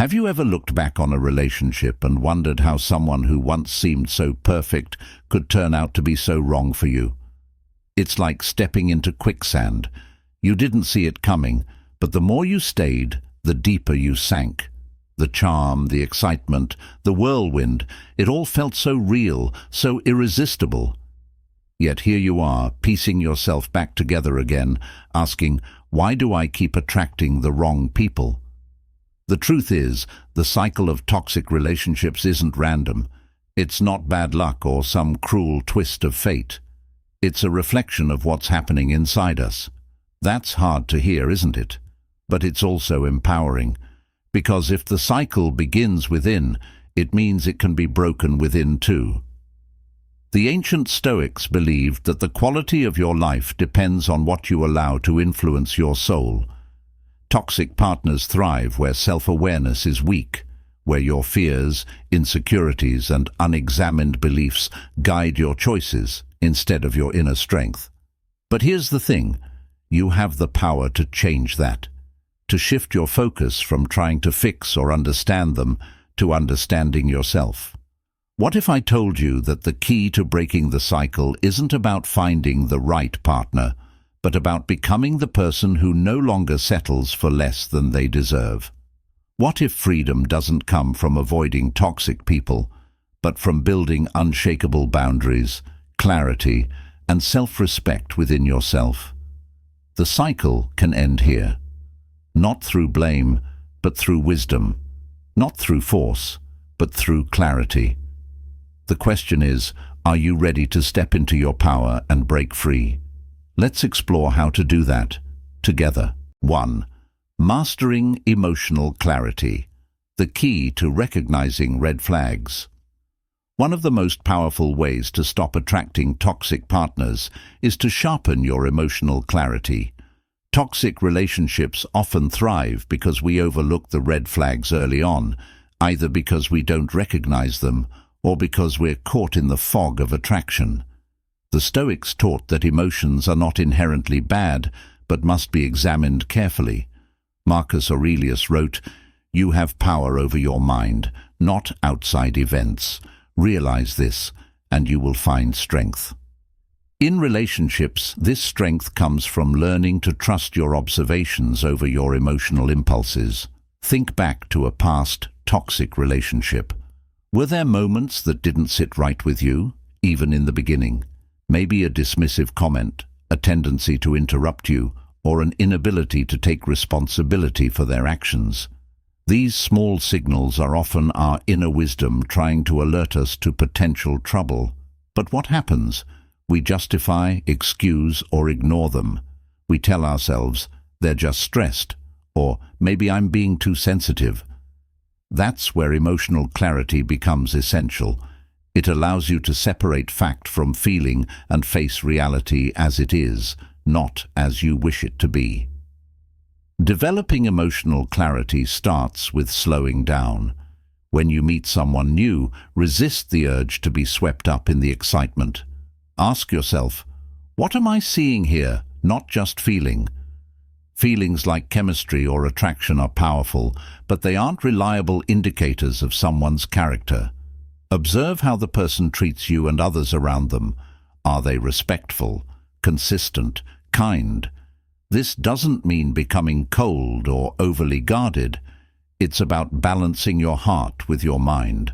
Have you ever looked back on a relationship and wondered how someone who once seemed so perfect could turn out to be so wrong for you? It's like stepping into quicksand. You didn't see it coming, but the more you stayed, the deeper you sank. The charm, the excitement, the whirlwind, it all felt so real, so irresistible. Yet here you are, piecing yourself back together again, asking, why do I keep attracting the wrong people? The truth is, the cycle of toxic relationships isn't random. It's not bad luck or some cruel twist of fate. It's a reflection of what's happening inside us. That's hard to hear, isn't it? But it's also empowering. Because if the cycle begins within, it means it can be broken within too. The ancient Stoics believed that the quality of your life depends on what you allow to influence your soul. Toxic partners thrive where self-awareness is weak, where your fears, insecurities, and unexamined beliefs guide your choices instead of your inner strength. But here's the thing, you have the power to change that, to shift your focus from trying to fix or understand them to understanding yourself. What if I told you that the key to breaking the cycle isn't about finding the right partner, but about becoming the person who no longer settles for less than they deserve? What if freedom doesn't come from avoiding toxic people, but from building unshakable boundaries, clarity, and self-respect within yourself? The cycle can end here. Not through blame, but through wisdom. Not through force, but through clarity. The question is, are you ready to step into your power and break free? Let's explore how to do that together. 1. Mastering emotional clarity. The key to recognizing red flags. One of the most powerful ways to stop attracting toxic partners is to sharpen your emotional clarity. Toxic relationships often thrive because we overlook the red flags early on, either because we don't recognize them or because we're caught in the fog of attraction. The Stoics taught that emotions are not inherently bad, but must be examined carefully. Marcus Aurelius wrote, "You have power over your mind, not outside events. Realize this, and you will find strength." In relationships, this strength comes from learning to trust your observations over your emotional impulses. Think back to a past toxic relationship. Were there moments that didn't sit right with you, even in the beginning? Maybe a dismissive comment, a tendency to interrupt you, or an inability to take responsibility for their actions. These small signals are often our inner wisdom trying to alert us to potential trouble. But what happens? We justify, excuse, or ignore them. We tell ourselves, they're just stressed, or maybe I'm being too sensitive. That's where emotional clarity becomes essential. It allows you to separate fact from feeling and face reality as it is, not as you wish it to be. Developing emotional clarity starts with slowing down. When you meet someone new, resist the urge to be swept up in the excitement. Ask yourself, what am I seeing here, not just feeling? Feelings like chemistry or attraction are powerful, but they aren't reliable indicators of someone's character. Observe how the person treats you and others around them. Are they respectful, consistent, kind? This doesn't mean becoming cold or overly guarded. It's about balancing your heart with your mind.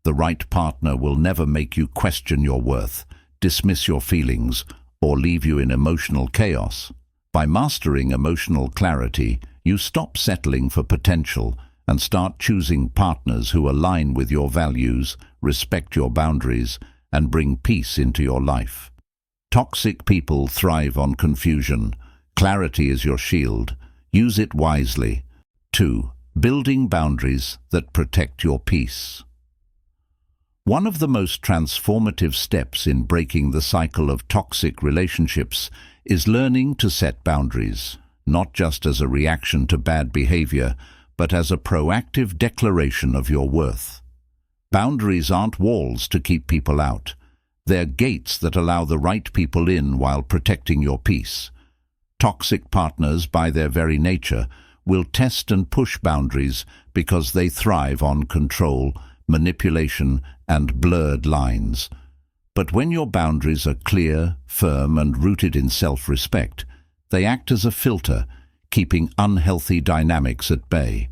The right partner will never make you question your worth, dismiss your feelings, or leave you in emotional chaos. By mastering emotional clarity, you stop settling for potential and start choosing partners who align with your values, respect your boundaries, and bring peace into your life. Toxic people thrive on confusion. Clarity is your shield. Use it wisely. 2. Building boundaries that protect your peace. One of the most transformative steps in breaking the cycle of toxic relationships is learning to set boundaries, not just as a reaction to bad behavior, but as a proactive declaration of your worth. Boundaries aren't walls to keep people out. They're gates that allow the right people in while protecting your peace. Toxic partners, by their very nature, will test and push boundaries because they thrive on control, manipulation, and blurred lines. But when your boundaries are clear, firm, and rooted in self-respect, they act as a filter, keeping unhealthy dynamics at bay.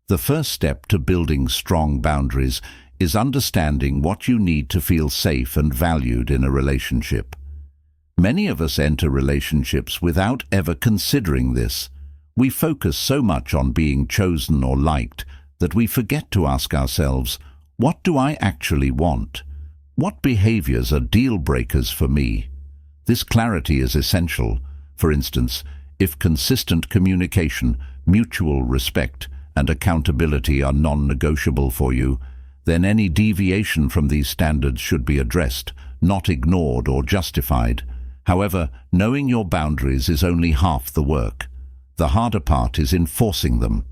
The first step to building strong boundaries is understanding what you need to feel safe and valued in a relationship. Many of us enter relationships without ever considering this. We focus so much on being chosen or liked that we forget to ask ourselves, what do I actually want? What behaviors are deal breakers for me? This clarity is essential. For instance, if consistent communication, mutual respect, and accountability are non-negotiable for you, then any deviation from these standards should be addressed, not ignored or justified. However, knowing your boundaries is only half the work. The harder part is enforcing them.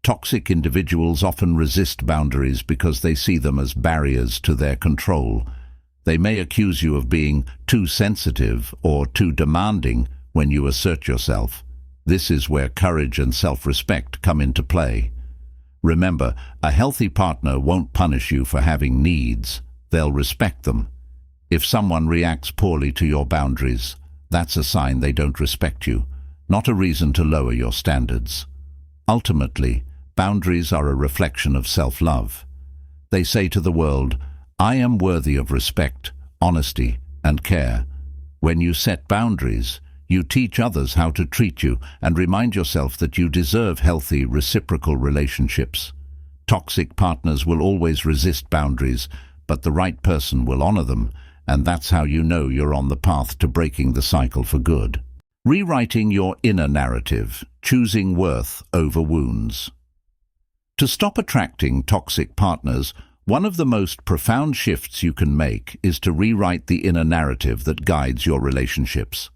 Toxic individuals often resist boundaries because they see them as barriers to their control. They may accuse you of being too sensitive or too demanding when you assert yourself. This is where courage and self-respect come into play. Remember, a healthy partner won't punish you for having needs. They'll respect them. If someone reacts poorly to your boundaries, that's a sign they don't respect you, not a reason to lower your standards. Ultimately, boundaries are a reflection of self-love. They say to the world, I am worthy of respect, honesty, and care. When you set boundaries, you teach others how to treat you and remind yourself that you deserve healthy, reciprocal relationships. Toxic partners will always resist boundaries, but the right person will honor them, and that's how you know you're on the path to breaking the cycle for good. Rewriting your inner narrative, choosing worth over wounds. To stop attracting toxic partners, one of the most profound shifts you can make is to rewrite the inner narrative that guides your relationships.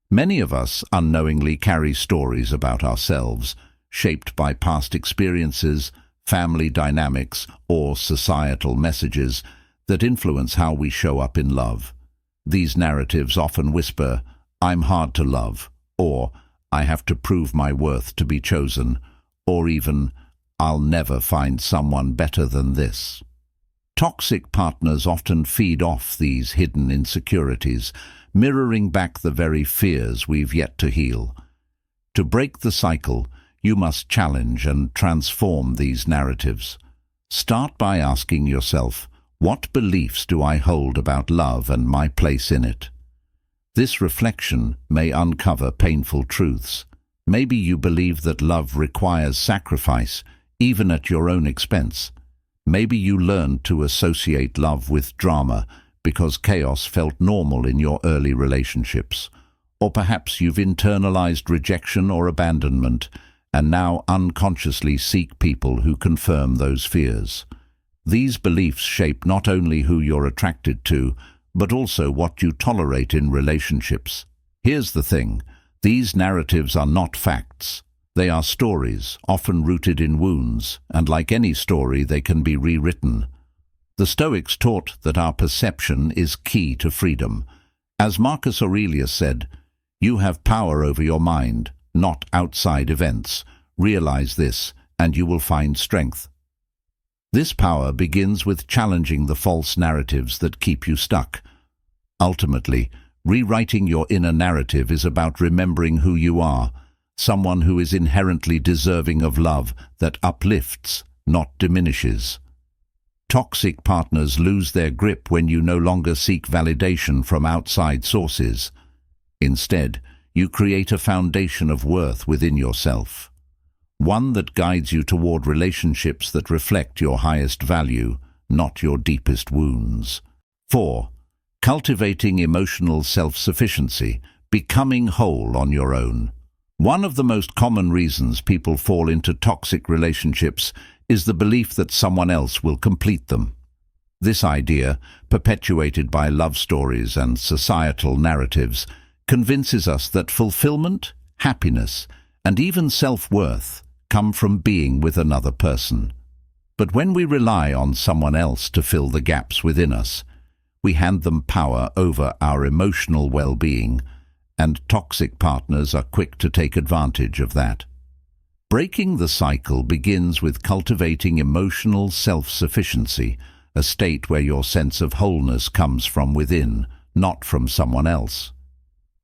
Many of us unknowingly carry stories about ourselves, shaped by past experiences, family dynamics, or societal messages that influence how we show up in love. These narratives often whisper, I'm hard to love, or I have to prove my worth to be chosen, or even, I'll never find someone better than this. Toxic partners often feed off these hidden insecurities, mirroring back the very fears we've yet to heal. To break the cycle, you must challenge and transform these narratives. Start by asking yourself, what beliefs do I hold about love and my place in it? This reflection may uncover painful truths. Maybe you believe that love requires sacrifice, even at your own expense. Maybe you learned to associate love with drama because chaos felt normal in your early relationships. Or perhaps you've internalized rejection or abandonment and now unconsciously seek people who confirm those fears. These beliefs shape not only who you're attracted to, but also what you tolerate in relationships. Here's the thing, these narratives are not facts. They are stories, often rooted in wounds, and like any story, they can be rewritten. The Stoics taught that our perception is key to freedom. As Marcus Aurelius said, you have power over your mind, not outside events. Realize this, and you will find strength. This power begins with challenging the false narratives that keep you stuck. Ultimately, rewriting your inner narrative is about remembering who you are, someone who is inherently deserving of love that uplifts, not diminishes. Toxic partners lose their grip when you no longer seek validation from outside sources. Instead, you create a foundation of worth within yourself. One that guides you toward relationships that reflect your highest value, not your deepest wounds. 4. Cultivating emotional self-sufficiency, becoming whole on your own. One of the most common reasons people fall into toxic relationships is the belief that someone else will complete them. This idea, perpetuated by love stories and societal narratives, convinces us that fulfillment, happiness, and even self-worth come from being with another person. But when we rely on someone else to fill the gaps within us, we hand them power over our emotional well-being, and toxic partners are quick to take advantage of that. Breaking the cycle begins with cultivating emotional self-sufficiency, a state where your sense of wholeness comes from within, not from someone else.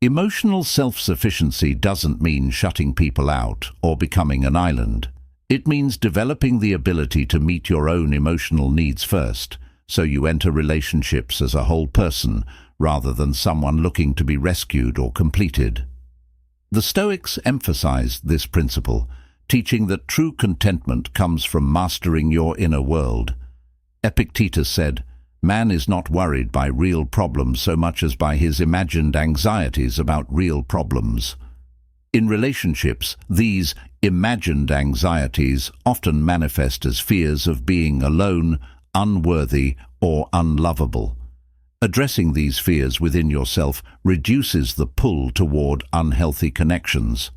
Emotional self-sufficiency doesn't mean shutting people out or becoming an island. It means developing the ability to meet your own emotional needs first, so you enter relationships as a whole person rather than someone looking to be rescued or completed. The Stoics emphasized this principle, teaching that true contentment comes from mastering your inner world. Epictetus said, "Man is not worried by real problems so much as by his imagined anxieties about real problems." In relationships, these imagined anxieties often manifest as fears of being alone, unworthy, or unlovable. Addressing these fears within yourself reduces the pull toward unhealthy connections.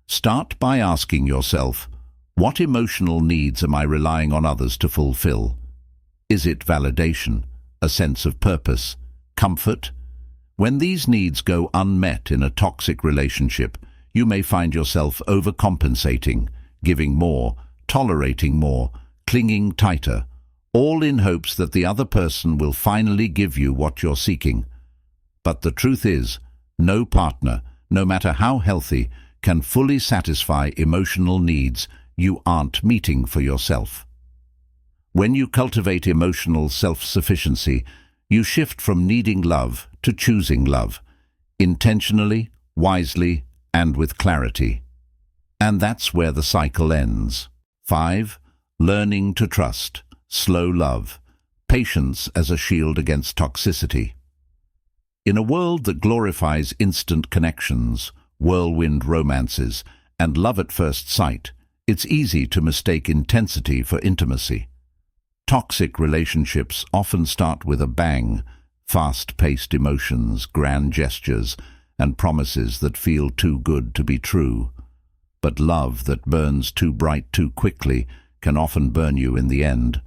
Start by asking yourself, what emotional needs am I relying on others to fulfill? Is it validation, a sense of purpose, comfort? When these needs go unmet in a toxic relationship, you may find yourself overcompensating, giving more, tolerating more, clinging tighter, all in hopes that the other person will finally give you what you're seeking. But the truth is, no partner, no matter how healthy, can fully satisfy emotional needs you aren't meeting for yourself. When you cultivate emotional self-sufficiency, you shift from needing love to choosing love, intentionally, wisely, and with clarity. And that's where the cycle ends. 5. Learning to trust. Slow love. Patience as a shield against toxicity. In a world that glorifies instant connections, whirlwind romances, and love at first sight, it's easy to mistake intensity for intimacy. Toxic relationships often start with a bang, fast-paced emotions, grand gestures, and promises that feel too good to be true. But love that burns too bright too quickly can often burn you in the end.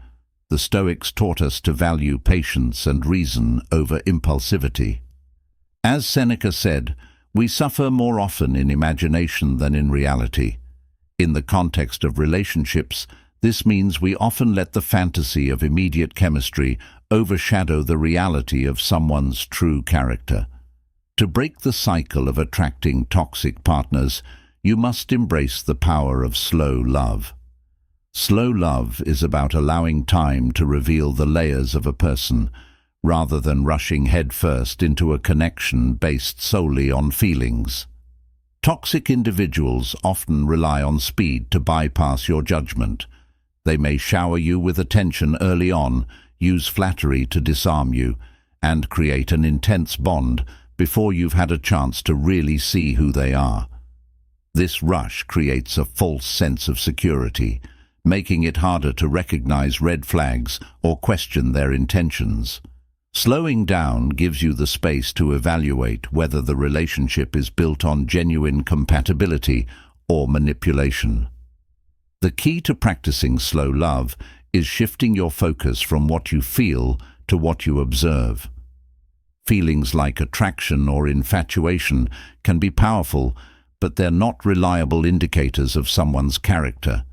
The Stoics taught us to value patience and reason over impulsivity. As Seneca said, we suffer more often in imagination than in reality. In the context of relationships, this means we often let the fantasy of immediate chemistry overshadow the reality of someone's true character. To break the cycle of attracting toxic partners, you must embrace the power of slow love. Slow love is about allowing time to reveal the layers of a person, rather than rushing headfirst into a connection based solely on feelings. Toxic individuals often rely on speed to bypass your judgment. They may shower you with attention early on, use flattery to disarm you, and create an intense bond before you've had a chance to really see who they are. This rush creates a false sense of security, making it harder to recognize red flags or question their intentions. Slowing down gives you the space to evaluate whether the relationship is built on genuine compatibility or manipulation. The key to practicing slow love is shifting your focus from what you feel to what you observe. Feelings like attraction or infatuation can be powerful, but they're not reliable indicators of someone's character.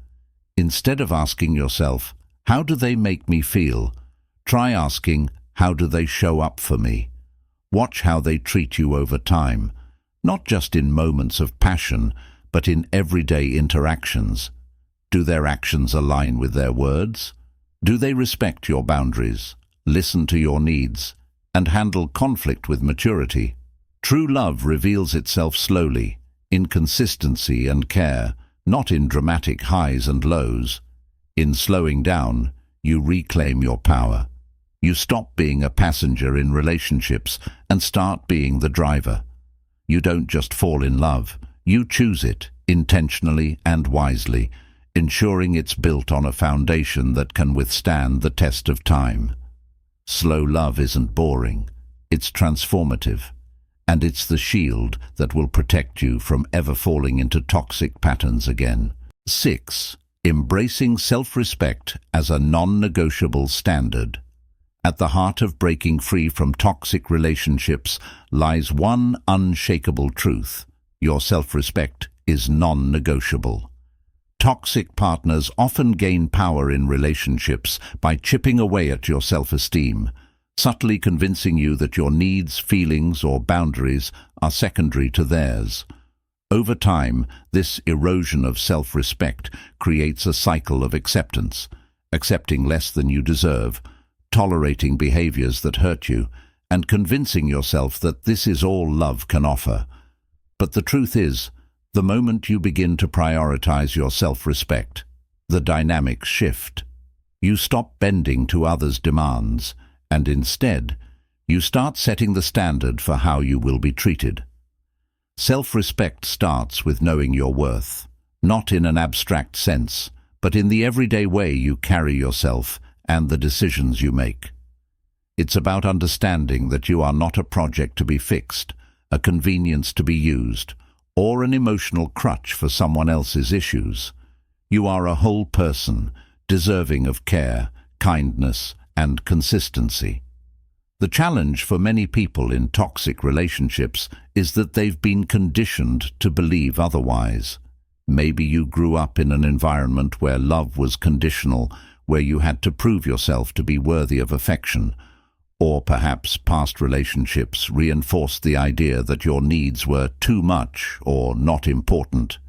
Instead of asking yourself, "How do they make me feel?" try asking, "How do they show up for me?" Watch how they treat you over time, not just in moments of passion, but in everyday interactions. Do their actions align with their words? Do they respect your boundaries, listen to your needs, and handle conflict with maturity? True love reveals itself slowly, in consistency and care, not in dramatic highs and lows. In slowing down, you reclaim your power. You stop being a passenger in relationships and start being the driver. You don't just fall in love, you choose it, intentionally and wisely, ensuring it's built on a foundation that can withstand the test of time. Slow love isn't boring, it's transformative, and it's the shield that will protect you from ever falling into toxic patterns again. 6. Embracing self-respect as a non-negotiable standard. At the heart of breaking free from toxic relationships lies one unshakable truth: your self-respect is non-negotiable. Toxic partners often gain power in relationships by chipping away at your self-esteem, subtly convincing you that your needs, feelings, or boundaries are secondary to theirs. Over time, this erosion of self-respect creates a cycle of acceptance, accepting less than you deserve, tolerating behaviors that hurt you, and convincing yourself that this is all love can offer. But the truth is, the moment you begin to prioritize your self-respect, the dynamics shift. You stop bending to others' demands, and instead, you start setting the standard for how you will be treated. Self-respect starts with knowing your worth, not in an abstract sense, but in the everyday way you carry yourself and the decisions you make. It's about understanding that you are not a project to be fixed, a convenience to be used, or an emotional crutch for someone else's issues. You are a whole person, deserving of care, kindness, and consistency. The challenge for many people in toxic relationships is that they've been conditioned to believe otherwise. Maybe you grew up in an environment where love was conditional, where you had to prove yourself to be worthy of affection. Or perhaps past relationships reinforced the idea that your needs were too much or not important.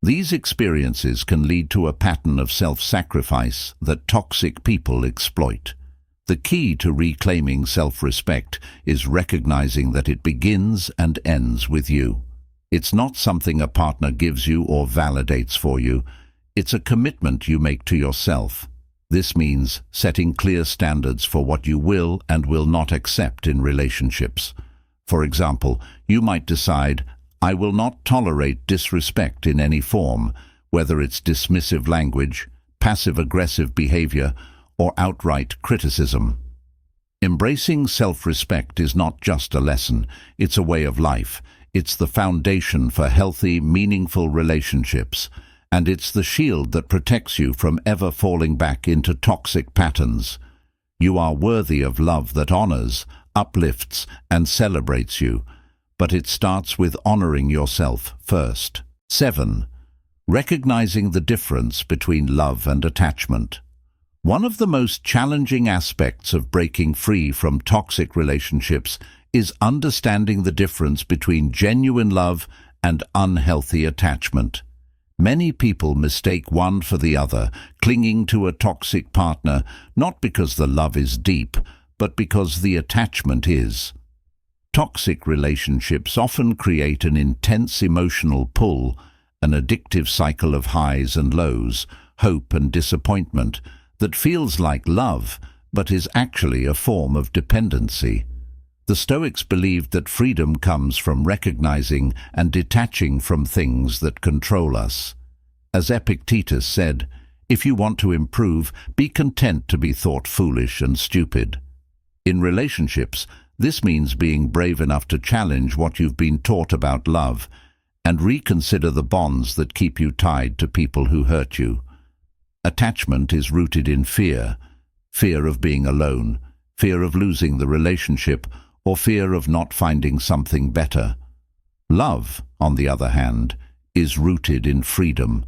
These experiences can lead to a pattern of self-sacrifice that toxic people exploit. The key to reclaiming self-respect is recognizing that it begins and ends with you. It's not something a partner gives you or validates for you. It's a commitment you make to yourself. This means setting clear standards for what you will and will not accept in relationships. For example, you might decide, I will not tolerate disrespect in any form, whether it's dismissive language, passive-aggressive behavior, or outright criticism. Embracing self-respect is not just a lesson, it's a way of life. It's the foundation for healthy, meaningful relationships, and it's the shield that protects you from ever falling back into toxic patterns. You are worthy of love that honors, uplifts, and celebrates you, but it starts with honoring yourself first. 7. Recognizing the difference between love and attachment. One of the most challenging aspects of breaking free from toxic relationships is understanding the difference between genuine love and unhealthy attachment. Many people mistake one for the other, clinging to a toxic partner not because the love is deep, but because the attachment is. Toxic relationships often create an intense emotional pull, an addictive cycle of highs and lows, hope and disappointment, that feels like love, but is actually a form of dependency. The Stoics believed that freedom comes from recognizing and detaching from things that control us. As Epictetus said, if you want to improve, be content to be thought foolish and stupid. In relationships, this means being brave enough to challenge what you've been taught about love and reconsider the bonds that keep you tied to people who hurt you. Attachment is rooted in fear, fear of being alone, fear of losing the relationship, or fear of not finding something better. Love, on the other hand, is rooted in freedom.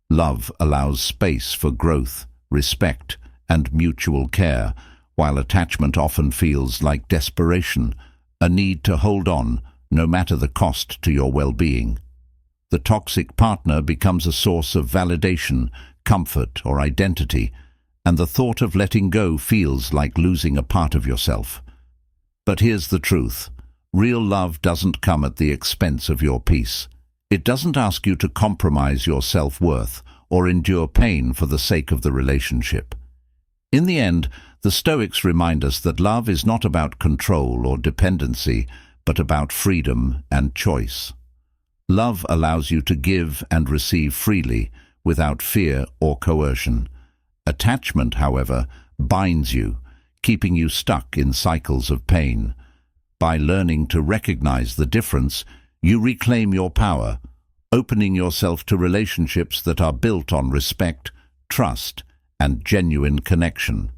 Love allows space for growth, respect, and mutual care, while attachment often feels like desperation, a need to hold on, no matter the cost to your well-being. The toxic partner becomes a source of validation, comfort, or identity, and the thought of letting go feels like losing a part of yourself. But here's the truth. Real love doesn't come at the expense of your peace. It doesn't ask you to compromise your self-worth or endure pain for the sake of the relationship. In the end, the Stoics remind us that love is not about control or dependency, but about freedom and choice. Love allows you to give and receive freely, without fear or coercion. Attachment, however, binds you, keeping you stuck in cycles of pain. By learning to recognize the difference, you reclaim your power, opening yourself to relationships that are built on respect, trust, and genuine connection.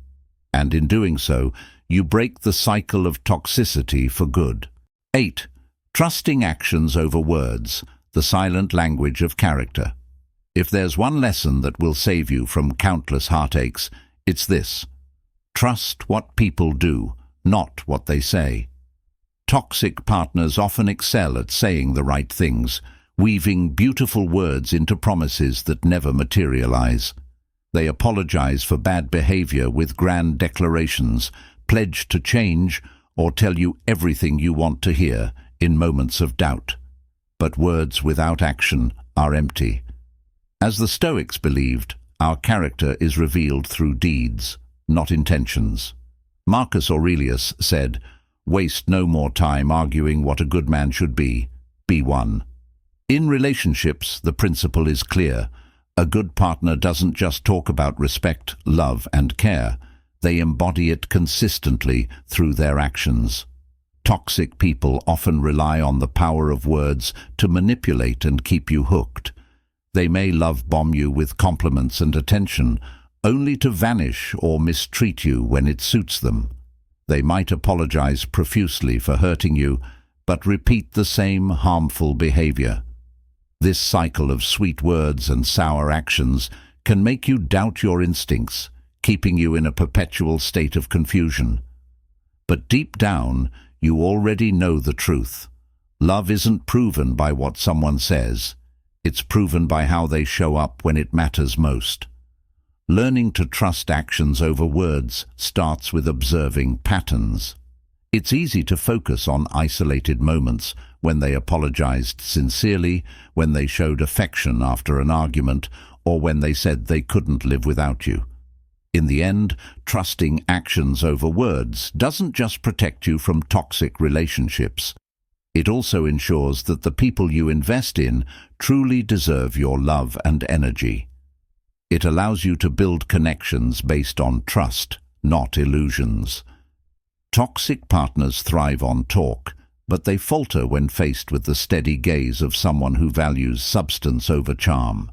And in doing so, you break the cycle of toxicity for good. 8. Trusting actions over words, the silent language of character. If there's one lesson that will save you from countless heartaches, it's this: trust what people do, not what they say. Toxic partners often excel at saying the right things, weaving beautiful words into promises that never materialize. They apologize for bad behavior with grand declarations, pledge to change, or tell you everything you want to hear in moments of doubt. But words without action are empty. As the Stoics believed, our character is revealed through deeds, not intentions. Marcus Aurelius said, "Waste no more time arguing what a good man should be one." In relationships, the principle is clear. A good partner doesn't just talk about respect, love, and care. They embody it consistently through their actions. Toxic people often rely on the power of words to manipulate and keep you hooked. They may love-bomb you with compliments and attention, only to vanish or mistreat you when it suits them. They might apologize profusely for hurting you, but repeat the same harmful behavior. This cycle of sweet words and sour actions can make you doubt your instincts, keeping you in a perpetual state of confusion. But deep down, you already know the truth. Love isn't proven by what someone says. It's proven by how they show up when it matters most. Learning to trust actions over words starts with observing patterns. It's easy to focus on isolated moments, when they apologized sincerely, when they showed affection after an argument, or when they said they couldn't live without you. In the end, trusting actions over words doesn't just protect you from toxic relationships. It also ensures that the people you invest in truly deserve your love and energy. It allows you to build connections based on trust, not illusions. Toxic partners thrive on talk, but they falter when faced with the steady gaze of someone who values substance over charm.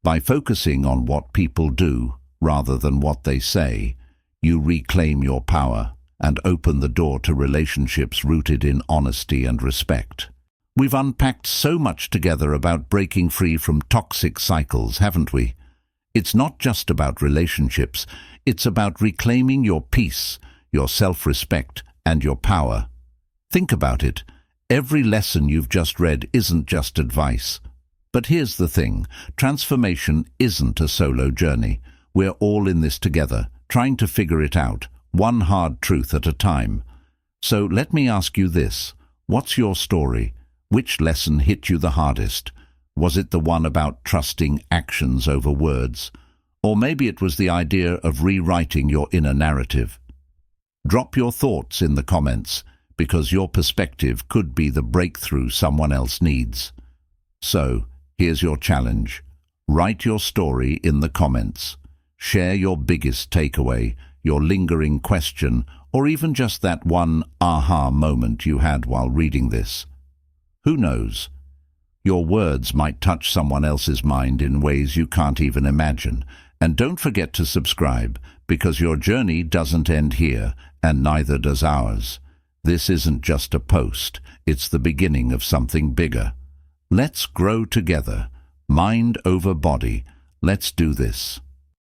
By focusing on what people do, rather than what they say, you reclaim your power and open the door to relationships rooted in honesty and respect. We've unpacked so much together about breaking free from toxic cycles, haven't we? It's not just about relationships, it's about reclaiming your peace, your self-respect, and your power. Think about it. Every lesson you've just read isn't just advice. But here's the thing, transformation isn't a solo journey. We're all in this together, trying to figure it out, one hard truth at a time. So let me ask you this. What's your story? Which lesson hit you the hardest? Was it the one about trusting actions over words? Or maybe it was the idea of rewriting your inner narrative? Drop your thoughts in the comments, because your perspective could be the breakthrough someone else needs. So, here's your challenge. Write your story in the comments. Share your biggest takeaway, your lingering question, or even just that one aha moment you had while reading this. Who knows? Your words might touch someone else's mind in ways you can't even imagine. And don't forget to subscribe, because your journey doesn't end here, and neither does ours. This isn't just a post, it's the beginning of something bigger. Let's grow together, mind over body. Let's do this.